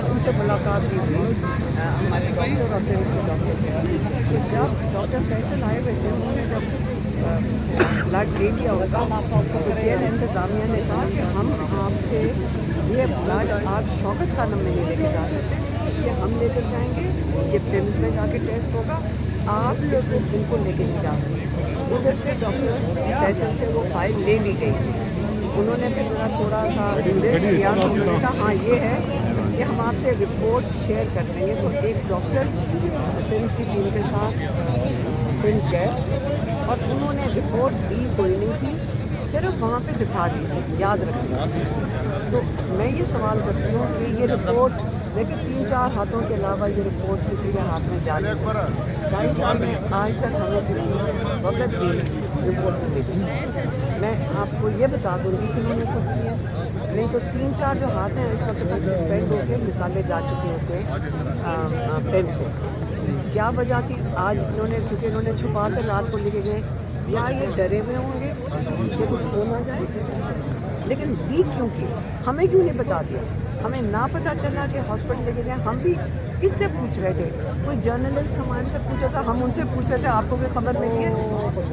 और उनसे मुलाकात भी हुई हमारे डॉक्टर और फिर उसके डॉक्टर से। तो जब डॉक्टर फैसल आए हुए थे उन्होंने जब ब्लड दे दिया होगा तो जेल इंतज़ामिया ने कहा कि हम आपसे ये ब्लड आप शौकत खानम में नहीं लेके जा सकते, ये हम लेकर जाएंगे, ये पिम्स में जाके टेस्ट होगा, आप इसको बिल्कुल लेके नहीं जा सकते। उधर से डॉक्टर फैसल से वो फाइल ले ली गई थी। उन्होंने फिर मेरा थोड़ा सा रिक्वेस्ट किया तो उन्होंने कहा हाँ ये है कि हम आपसे रिपोर्ट शेयर कर देंगे। तो एक डॉक्टर फिल्म की टीम के साथ फिल्म गए और उन्होंने रिपोर्ट दी कोई नहीं थी, सिर्फ वहाँ पे दिखा दी थी, याद रखिए। तो मैं ये सवाल करती हूँ कि ये रिपोर्ट देखिए 3-4 हाथों के अलावा ये रिपोर्ट किसी के हाथ में जा नहीं सकती। 2.5 साल में आज तक हमें किसी वक्त भी रिपोर्ट नहीं मिली। मैं आपको ये बता दूँगी कि उन्होंने खुद किया, नहीं तो 3-4 जो हाथ हैं इस वक्त तक सस्पेंड होकर निकाले जा चुके होते हैं पेन से। क्या वजह थी? आज इन्होंने क्योंकि इन्होंने छुपा कर रात को लेके गए, या ये डरे हुए होंगे कि कुछ हो ना जाए, लेकिन वीक क्यों की? हमें क्यों नहीं बता दिया? हमें ना पता चला कि हॉस्पिटल लेके गए। हम भी किससे पूछ रहे थे? कोई जर्नलिस्ट हमारे से पूछा था, हम उनसे पूछे थे आपको कोई खबर मिली है?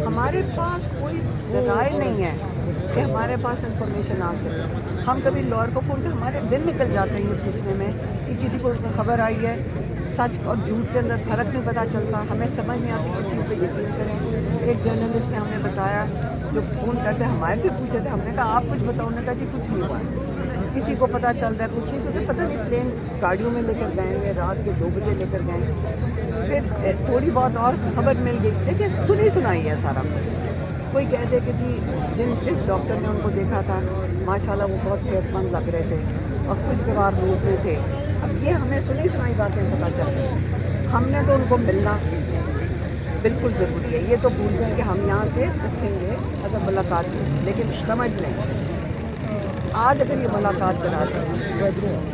हमारे पास कोई ज़राए नहीं है कि हमारे पास इंफॉर्मेशन आ सके। हम कभी लॉयर को फ़ोन कर हमारे दिन निकल जाते हैं ये पूछने में कि किसी को खबर आई है। सच और झूठ के अंदर फ़र्क नहीं पता चलता, हमें समझ नहीं आती किसी पे यकीन करें। एक जर्नलिस्ट ने हमें बताया, जो फ़ोन करते हमारे से पूछे थे, हमने कहा आप कुछ बताओ, उन्होंने कहा जी कुछ नहीं हुआ, किसी को पता चल रहा है कुछ नहीं, क्योंकि पता नहीं प्लेन गाड़ियों में लेकर गए हैं, रात के 2 बजे लेकर गए। फिर थोड़ी बहुत और खबर मिल गई, देखिए सुनी सुनाई है सारा कुछ। कोई कहते कि जी जिस डॉक्टर ने उनको देखा था माशाल्लाह वो बहुत सेहतमंद लग रहे थे और खुशगवार रूप में थे। अब ये हमें सुनी सुनाई बातें पता चल रही, हमने तो उनको मिलना बिल्कुल ज़रूरी है। ये तो भूल जाएं कि हम यहाँ से उठेंगे अगर मुलाकात की, लेकिन समझ लें आज अगर ये मुलाकात कराते हैं,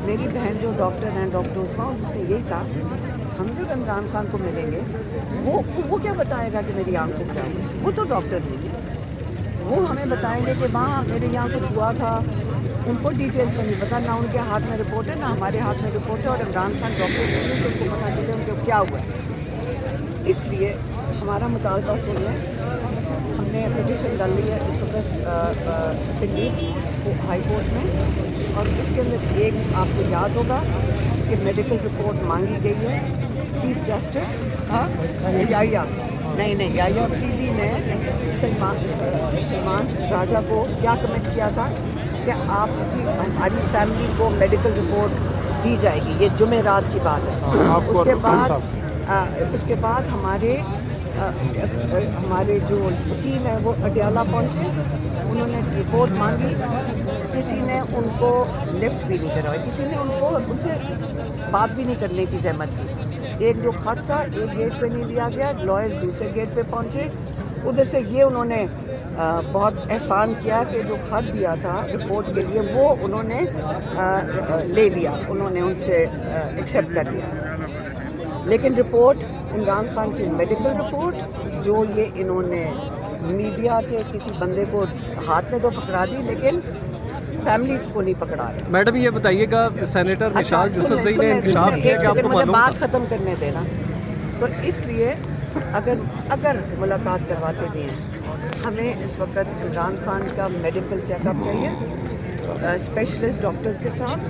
मेरी बहन जो डॉक्टर हैं डॉक्टर उस्मा, उसने यही कहा हम जब इमरान खान को मिलेंगे वो क्या बताएगा कि मेरी आँख को क्या हुआ? वो तो डॉक्टर नहीं है, वो हमें बताएंगे कि वहाँ मेरे यहाँ कुछ हुआ था, उनको डिटेल से नहीं पता, ना उनके हाथ में रिपोर्ट है ना हमारे हाथ में रिपोर्ट है। और इमरान खान डॉक्टर नहीं है तो उनको पता चले उनको क्या हुआ है। इसलिए हमारा मुतालबा सुन लें, हमने पिटीशन डाल ली है इस वक्त दिल्ली हाई कोर्ट में, और उसके अंदर एक आपको याद होगा कि मेडिकल रिपोर्ट मांगी गई है। चीफ जस्टिस याहिया अफरीदी ने सलमान राजा को क्या कमिट किया था कि आपकी हमारी फैमिली को मेडिकल रिपोर्ट दी जाएगी, ये जुमेरात की बात है। उसके बाद हमारे जो वकील हैं वो अडयाला पहुंचे, उन्होंने रिपोर्ट मांगी, किसी ने उनको लिफ्ट भी नहीं करवाई, किसी ने उनसे बात भी नहीं करने की जहमत की। एक जो ख़त था एक गेट पे नहीं लिया गया, लॉयर्स दूसरे गेट पे पहुंचे, उधर से ये उन्होंने बहुत एहसान किया कि जो ख़त दिया था रिपोर्ट के लिए वो उन्होंने ले लिया, उन्होंने उनसे एक्सेप्ट कर लिया। लेकिन रिपोर्ट इमरान खान की मेडिकल रिपोर्ट जो ये इन्होंने मीडिया के किसी बंदे को हाथ में तो पकड़ा दी, लेकिन फैमिली को नहीं पकड़ा रहे। मैडम ये बताइएगा, सेनेटर निशात यूसुफजई ने इंसाफ किया कि आपको मालूम बात ख़त्म करने देना। तो इसलिए अगर मुलाकात करवाते भी हैं, हमें इस वक्त इमरान खान का मेडिकल चेकअप चाहिए स्पेशलिस्ट डॉक्टर्स के साथ,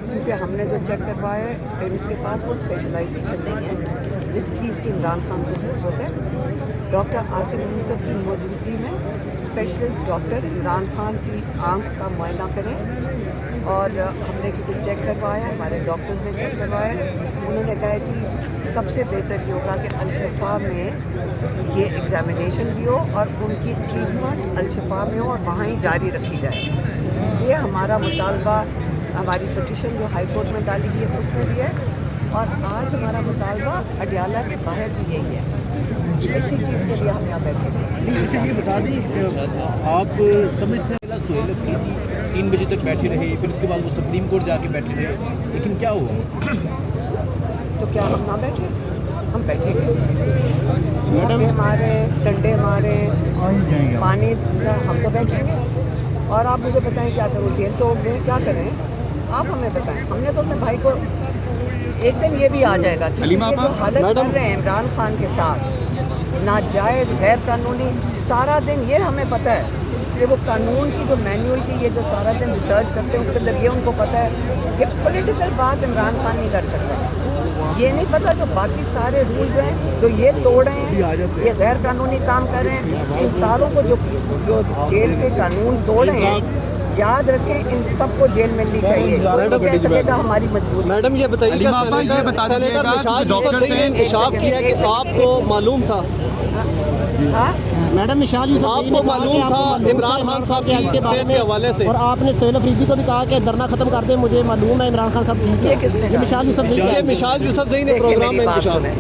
क्योंकि हमने जो चेक करवाया है इसके पास वो स्पेशलाइजेशन नहीं है जिस चीज़ की इमरान खान को ज़रूरत है। डॉक्टर आसिफ यूसुफ की मौजूदगी में स्पेशलिस्ट डॉक्टर इमरान खान की आँख का मुआयना करें। और हमने क्योंकि चेक करवाया, हमारे डॉक्टर्स ने चेक करवाया, उन्होंने कहा जी सबसे बेहतर ये होगा कि अल-शिफा में ये एग्ज़ामिनेशन भी हो और उनकी ट्रीटमेंट अल-शिफा में हो और वहाँ ही जारी रखी जाए। ये हमारा मुतालबा, हमारी पिटीशन जो हाई कोर्ट में डाली गई है उसमें भी है, और आज हमारा मुतालबा अडयाला के बाहर भी यही है। इसी चीज़ के लिए हम यहाँ बैठे हैं। ये बता दें आप समय से पहले सुहेल अफरीदी 3 बजे तक बैठे रहे, फिर उसके बाद वो सुप्रीम कोर्ट जाके बैठे रहे, लेकिन क्या हुआ? तो क्या हम ना बैठे? हम बैठेंगे, धक्के मारे, डंडे मारे, पानी हम तो बैठेंगे। और आप मुझे बताएं क्या करूँ? जेल तो हो गए, क्या करें? आप हमें बताएं। हमने तो अपने भाई को ایک دن یہ بھی آ جائے گا کہ یہ جو حالت کر رہے ہیں عمران خان کے ساتھ ناجائز غیر قانونی، سارا دن یہ ہمیں پتہ ہے کہ وہ قانون کی جو مینیول کی یہ جو سارا دن ریسرچ کرتے ہیں اس کے اندر یہ ان کو پتہ ہے کہ پولیٹیکل بات عمران خان نہیں کر سکتا. یہ نہیں پتہ جو باقی سارے رولز ہیں جو یہ توڑ رہے ہیں، یہ غیر قانونی کام کر رہے ہیں، ان ساروں کو جو جیل کے قانون توڑ رہے ہیں، یاد رکھیں ان سب کو جیل ملنی چاہیے. کوئی کہہ سکے گا ہماری مجبوری. میڈم یہ بتائیے کہ سینیٹر نشاط یوسف زئی نے انکشاف کیا کہ آپ کو معلوم تھا، میڈم نشاط یوسف آپ کو معلوم تھا عمران خان صاحب کی صحت کے حوالے سے، اور آپ نے سہیل افریدی کو بھی کہا کہ دھرنا ختم کر دیں، مجھے معلوم ہے عمران خان صاحب ٹھیک ہے. یہ کس نے کہا؟ نشاط یوسف زئی یہ نشاط یوسف زئی نے پروگرام میں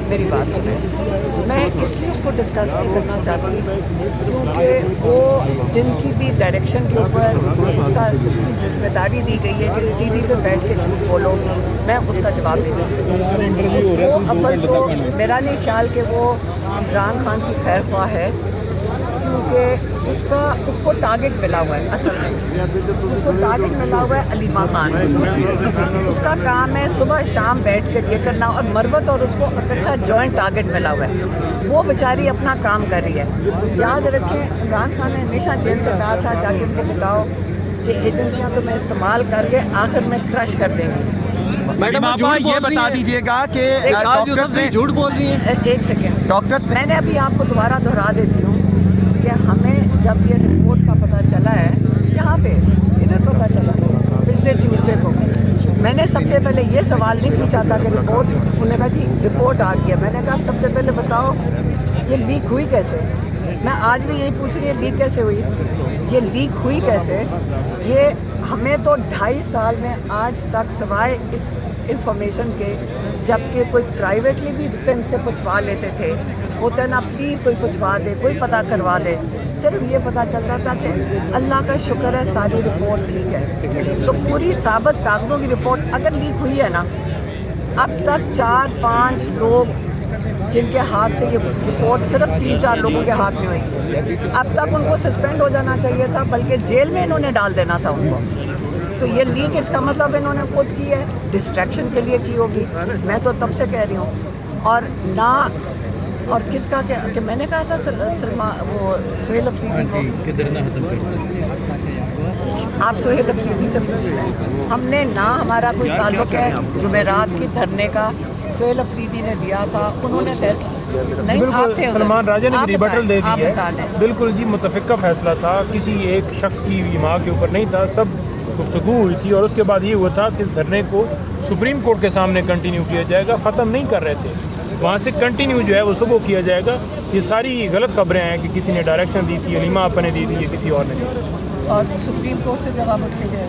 میری بات سنیں. میں اس لیے اس کو ڈسکس نہیں کرنا چاہتی کیونکہ وہ جن کی بھی ڈائریکشن کے اوپر اس کی ذمہ داری دی گئی ہے کہ ٹی وی پہ بیٹھ کے جھوٹ بولو، میں اس کا جواب نہیں دوں. وہ اول تو میرا نہیں خیال کہ وہ عمران خان کی خیر خواہ ہے، کیونکہ اس کو ٹارگٹ ملا ہوا ہے. اصل میں اس کو ٹارگٹ ملا ہوا ہے علیمہ خان. اس کا کام ہے صبح شام بیٹھ کر یہ کرنا، اور مروت اور اس کو اکٹھا جوائنٹ ٹارگٹ ملا ہوا ہے. وہ بیچاری اپنا کام کر رہی ہے. یاد رکھیں عمران خان نے ہمیشہ جیل سے کہا تھا جا کے ان کو بتاؤ کہ ایجنسیاں تمہیں استعمال کر کے آخر میں کرش کر دیں گی. میڈم آپ یہ بتا دیجیے گا کہ ڈاکٹرز نے جھوٹ بول رہی ہیں. ایک سیکنڈ ڈاکٹرز میں نے ابھی آپ کو دوبارہ دہرا دیتی ہوں کہ ہمیں جب یہ رپورٹ کا پتہ چلا ہے یہاں پہ ادھر پتہ چلا پچھلے ٹیوزڈے کو، میں نے سب سے پہلے یہ سوال نہیں پوچھا تھا کہ رپورٹ، انہوں نے کہا جی رپورٹ آ گئی ہے. میں نے کہا سب سے پہلے بتاؤ یہ لیک ہوئی کیسے. میں آج بھی یہی پوچھ رہی ہوں لیک کیسے ہوئی، یہ لیک ہوئی کیسے. یہ ہمیں تو 2.5 سال میں آج تک سوائے اس انفارمیشن کے، جبکہ کوئی پرائیویٹلی بھی پن سے پوچھوا لیتے تھے، ہوتا ہے نا پلیز کوئی پوچھوا دے، کوئی پتہ کروا دے، صرف یہ پتہ چلتا تھا کہ اللہ کا شکر ہے ساری رپورٹ ٹھیک ہے. تو پوری ثابت کاغذوں کی رپورٹ اگر لیک ہوئی ہے نا، اب تک 4-5 لوگ جن کے ہاتھ سے یہ رپورٹ، صرف 3-4 لوگوں کے ہاتھ میں ہوئی، اب تک ان کو سسپینڈ ہو جانا چاہیے تھا، بلکہ جیل میں انہوں نے ڈال دینا تھا ان کو. تو یہ لیک اس کا مطلب انہوں نے خود کی ہے، ڈسٹریکشن کے لیے کی ہوگی. میں تو تب سے کہہ رہی ہوں. اور نہ اور کس کا کہ میں نے کہا تھا وہ سہیل افریدی کو کہ دھرنا ختم کر دیں. آپ سہیل افریدی سے پوچھ لیں. ہم نے نہ ہمارا کوئی تعلق ہے جمعرات کی دھرنے کا، سہیل افریدی نے دیا تھا، انہوں نے فیصلہ نہیں. آپ تھے سلمان راجہ نے بھی ریبٹل دے دی ہے. بتا دیں. بالکل جی متفقہ فیصلہ تھا، کسی ایک شخص کی ماں کے اوپر نہیں تھا، سب گفتگو ہوئی تھی. اور اس کے بعد یہ ہوا تھا کہ دھرنے کو سپریم کورٹ کے سامنے کنٹینیو کیا جائے گا. ختم نہیں کر رہے تھے، وہاں سے کنٹینیو جو ہے وہ صبح کیا جائے گا. یہ ساری غلط خبریں ہیں کہ کسی نے ڈائریکشن دی تھی، علیمہ آپا نے دی تھی، یہ کسی اور نے دی. اور سپریم کورٹ سے جواب اٹھ کے گئے.